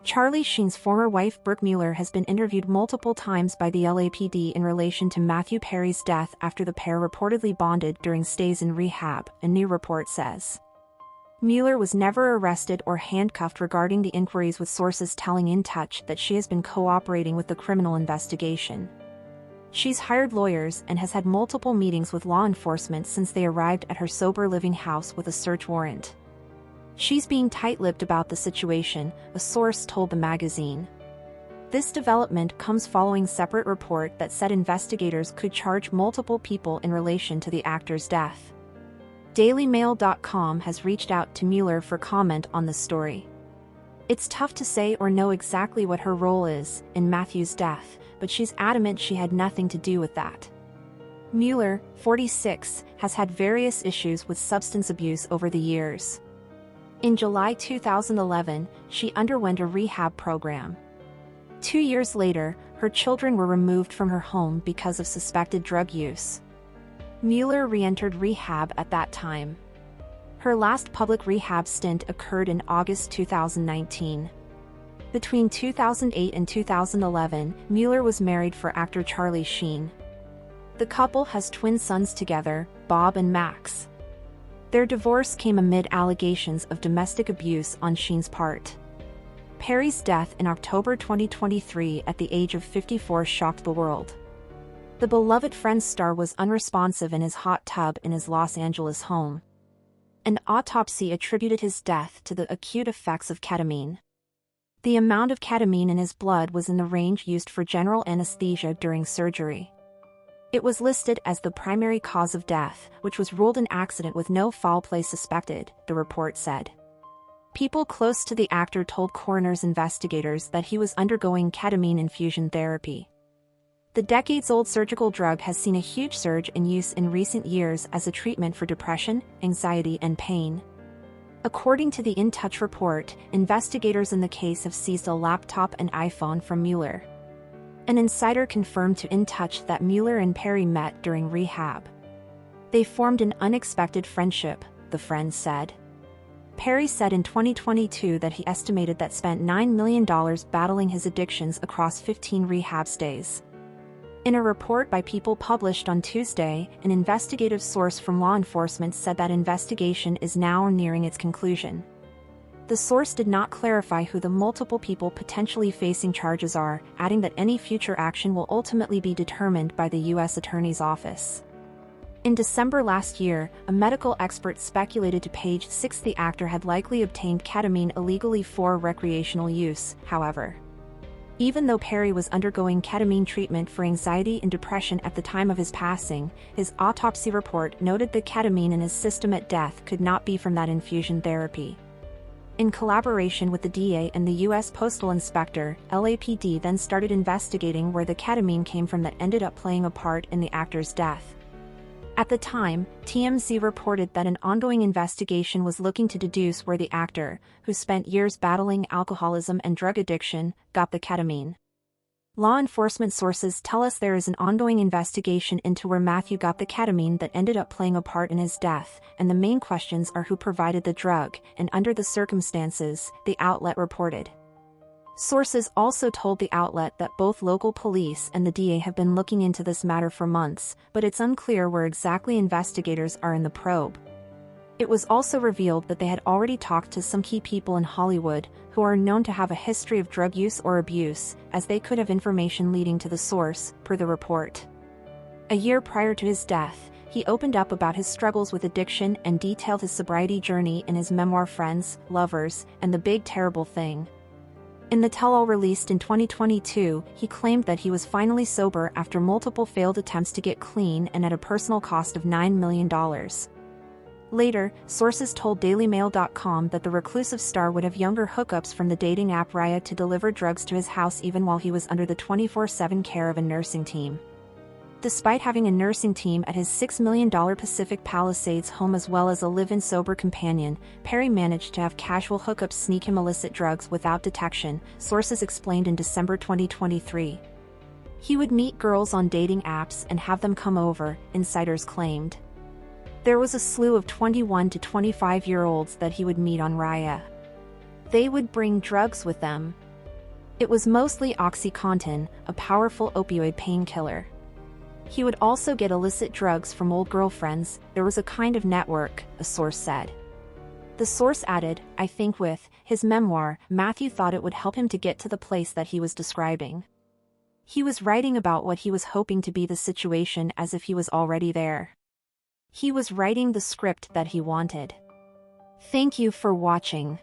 Charlie Sheen's former wife Brooke Mueller has been interviewed multiple times by the LAPD in relation to Matthew Perry's death after the pair reportedly bonded during stays in rehab, a new report says. Mueller was never arrested or handcuffed regarding the inquiries, with sources telling In Touch that she has been cooperating with the criminal investigation. She's hired lawyers and has had multiple meetings with law enforcement since they arrived at her sober living house with a search warrant. She's being tight-lipped about the situation, a source told the magazine. This development comes following a separate report that said investigators could charge multiple people in relation to the actor's death. DailyMail.com has reached out to Mueller for comment on the story. It's tough to say or know exactly what her role is in Matthew's death, but she's adamant she had nothing to do with that. Mueller, 46, has had various issues with substance abuse over the years. In July 2011, she underwent a rehab program. 2 years later, her children were removed from her home because of suspected drug use. Mueller re-entered rehab at that time. Her last public rehab stint occurred in August 2019. Between 2008 and 2011, Mueller was married for actor Charlie Sheen. The couple has twin sons together, Bob and Max. Their divorce came amid allegations of domestic abuse on Sheen's part. Perry's death in October 2023 at the age of 54 shocked the world. The beloved Friends star was unresponsive in his hot tub in his Los Angeles home. An autopsy attributed his death to the acute effects of ketamine. The amount of ketamine in his blood was in the range used for general anesthesia during surgery. It was listed as the primary cause of death, which was ruled an accident with no foul play suspected, the report said. People close to the actor told coroner's investigators that he was undergoing ketamine infusion therapy. The decades-old surgical drug has seen a huge surge in use in recent years as a treatment for depression, anxiety, and pain. According to the In Touch report, investigators in the case have seized a laptop and iPhone from Mueller. An insider confirmed to In Touch that Mueller and Perry met during rehab. They formed an unexpected friendship, the Friends said. Perry said in 2022 that he estimated that spent $9 million battling his addictions across 15 rehab stays. In a report by People published on Tuesday, an investigative source from law enforcement said that investigation is now nearing its conclusion. The source did not clarify who the multiple people potentially facing charges are, adding that any future action will ultimately be determined by the U.S. Attorney's Office. In December last year, a medical expert speculated to Page Six the actor had likely obtained ketamine illegally for recreational use, however. Even though Perry was undergoing ketamine treatment for anxiety and depression at the time of his passing, his autopsy report noted the ketamine in his system at death could not be from that infusion therapy. In collaboration with the DA and the U.S. Postal Inspector, LAPD then started investigating where the ketamine came from that ended up playing a part in the actor's death. At the time, TMZ reported that an ongoing investigation was looking to deduce where the actor, who spent years battling alcoholism and drug addiction, got the ketamine. Law enforcement sources tell us there is an ongoing investigation into where Matthew got the ketamine that ended up playing a part in his death, and the main questions are who provided the drug, and under the circumstances, the outlet reported. Sources also told the outlet that both local police and the DA have been looking into this matter for months, but it's unclear where exactly investigators are in the probe. It was also revealed that they had already talked to some key people in Hollywood, who are known to have a history of drug use or abuse, as they could have information leading to the source, per the report. A year prior to his death, he opened up about his struggles with addiction and detailed his sobriety journey in his memoir Friends, Lovers, and the Big Terrible Thing. In the tell-all released in 2022, he claimed that he was finally sober after multiple failed attempts to get clean and at a personal cost of $9 million. Later, sources told DailyMail.com that the reclusive star would have younger hookups from the dating app Raya to deliver drugs to his house even while he was under the 24/7 care of a nursing team. Despite having a nursing team at his $6 million Pacific Palisades home as well as a live-in sober companion, Perry managed to have casual hookups sneak him illicit drugs without detection, sources explained in December 2023. He would meet girls on dating apps and have them come over, insiders claimed. There was a slew of 21 to 25-year-olds that he would meet on Raya. They would bring drugs with them. It was mostly OxyContin, a powerful opioid painkiller. He would also get illicit drugs from old girlfriends. There was a kind of network, a source said. The source added, I think with his memoir, Matthew thought it would help him to get to the place that he was describing. He was writing about what he was hoping to be the situation as if he was already there. He was writing the script that he wanted. Thank you for watching.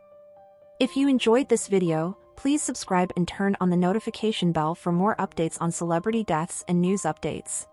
If you enjoyed this video, please subscribe and turn on the notification bell for more updates on celebrity deaths and news updates.